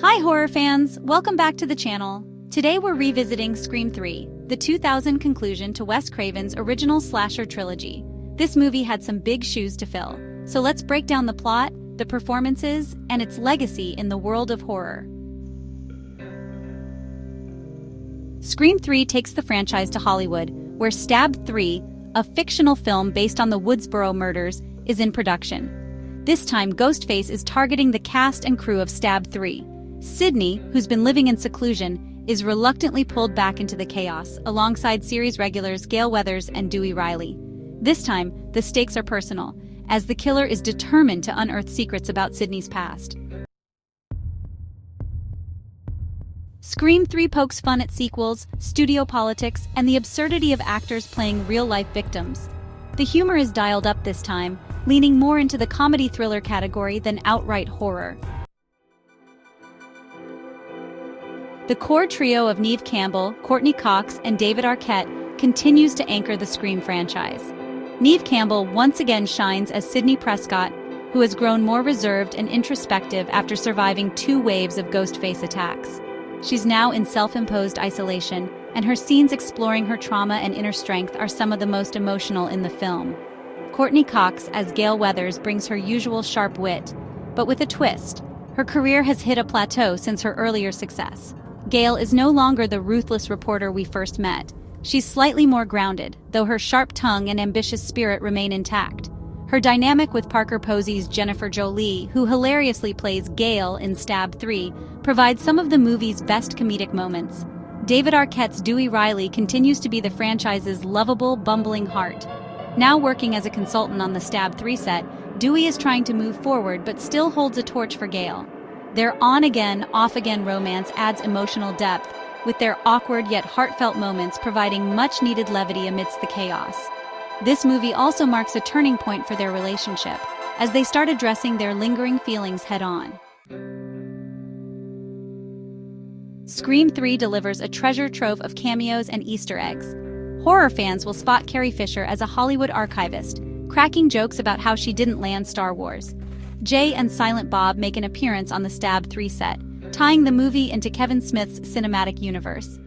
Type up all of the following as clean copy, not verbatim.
Hi horror fans, welcome back to the channel. Today we're revisiting Scream 3, the 2000 conclusion to Wes Craven's original slasher trilogy. This movie had some big shoes to fill, so let's break down the plot, the performances, and its legacy in the world of horror. Scream 3 takes the franchise to Hollywood, where Stab 3, a fictional film based on the Woodsboro murders, is in production. This time, Ghostface is targeting the cast and crew of Stab 3. Sidney, who's been living in seclusion, is reluctantly pulled back into the chaos, alongside series regulars Gale Weathers and Dewey Riley. This time, the stakes are personal, as the killer is determined to unearth secrets about Sidney's past. Scream 3 pokes fun at sequels, studio politics, and the absurdity of actors playing real-life victims. The humor is dialed up this time, leaning more into the comedy thriller category than outright horror. The core trio of Neve Campbell, Courtney Cox, and David Arquette continues to anchor the Scream franchise. Neve Campbell once again shines as Sidney Prescott, who has grown more reserved and introspective after surviving 2 waves of Ghostface attacks. She's now in self-imposed isolation, and her scenes exploring her trauma and inner strength are some of the most emotional in the film. Courtney Cox as Gale Weathers brings her usual sharp wit, but with a twist. Her career has hit a plateau since her earlier success. Gale is no longer the ruthless reporter we first met. She's slightly more grounded, though her sharp tongue and ambitious spirit remain intact. Her dynamic with Parker Posey's Jennifer Jolie, who hilariously plays Gale in Stab 3, provides some of the movie's best comedic moments. David Arquette's Dewey Riley continues to be the franchise's lovable, bumbling heart. Now working as a consultant on the Stab 3 set, Dewey is trying to move forward but still holds a torch for Gale. Their on-again, off-again romance adds emotional depth, with their awkward yet heartfelt moments providing much-needed levity amidst the chaos. This movie also marks a turning point for their relationship, as they start addressing their lingering feelings head-on. Scream 3 delivers a treasure trove of cameos and Easter eggs. Horror fans will spot Carrie Fisher as a Hollywood archivist, cracking jokes about how she didn't land Star Wars. Jay and Silent Bob make an appearance on the Stab 3 set, tying the movie into Kevin Smith's cinematic universe.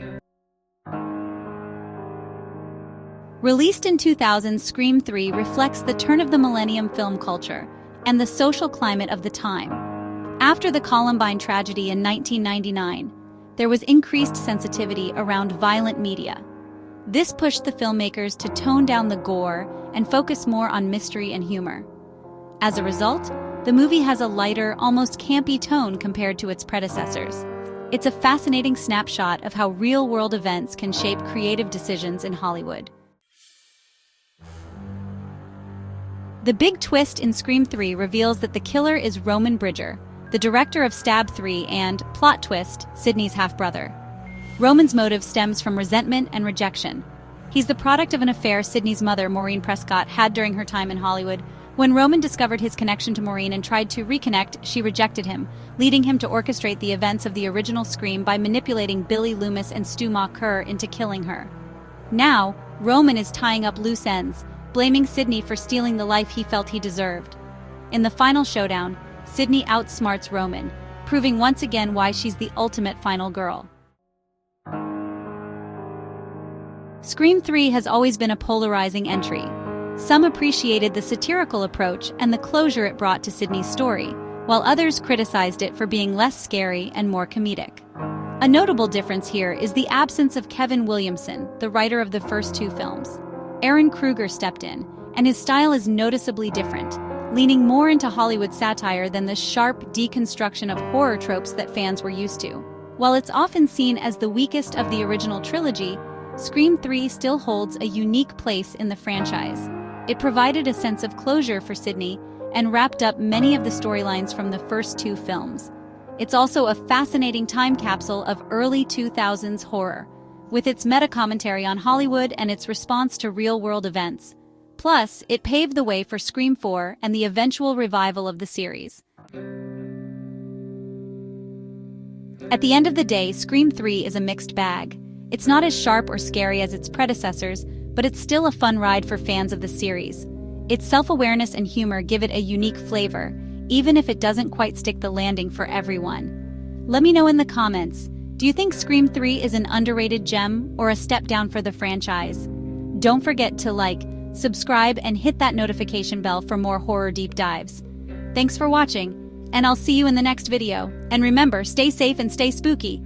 Released in 2000, Scream 3 reflects the turn of the millennium film culture and the social climate of the time. After the Columbine tragedy in 1999, there was increased sensitivity around violent media. This pushed the filmmakers to tone down the gore and focus more on mystery and humor. As a result, the movie has a lighter, almost campy tone compared to its predecessors. It's a fascinating snapshot of how real-world events can shape creative decisions in Hollywood. The big twist in Scream 3 reveals that the killer is Roman Bridger, the director of Stab 3 and, plot twist, Sidney's half-brother. Roman's motive stems from resentment and rejection. He's the product of an affair Sidney's mother, Maureen Prescott, had during her time in Hollywood. When Roman discovered his connection to Maureen and tried to reconnect, she rejected him, leading him to orchestrate the events of the original Scream by manipulating Billy Loomis and Stu Macher into killing her. Now, Roman is tying up loose ends, blaming Sidney for stealing the life he felt he deserved. In the final showdown, Sidney outsmarts Roman, proving once again why she's the ultimate final girl. Scream 3 has always been a polarizing entry. Some appreciated the satirical approach and the closure it brought to Sidney's story, while others criticized it for being less scary and more comedic. A notable difference here is the absence of Kevin Williamson, the writer of the first 2 films. Aaron Kruger stepped in, and his style is noticeably different, leaning more into Hollywood satire than the sharp deconstruction of horror tropes that fans were used to. While it's often seen as the weakest of the original trilogy, Scream 3 still holds a unique place in the franchise. It provided a sense of closure for Sidney and wrapped up many of the storylines from the first 2 films. It's also a fascinating time capsule of early 2000s horror, with its meta-commentary on Hollywood and its response to real-world events. Plus, it paved the way for Scream 4 and the eventual revival of the series. At the end of the day, Scream 3 is a mixed bag. It's not as sharp or scary as its predecessors, but it's still a fun ride for fans of the series. Its self-awareness and humor give it a unique flavor, even if it doesn't quite stick the landing for everyone. Let me know in the comments, do you think Scream 3 is an underrated gem or a step down for the franchise? Don't forget to like, subscribe, and hit that notification bell for more horror deep dives. Thanks for watching, and I'll see you in the next video. And remember, stay safe and stay spooky.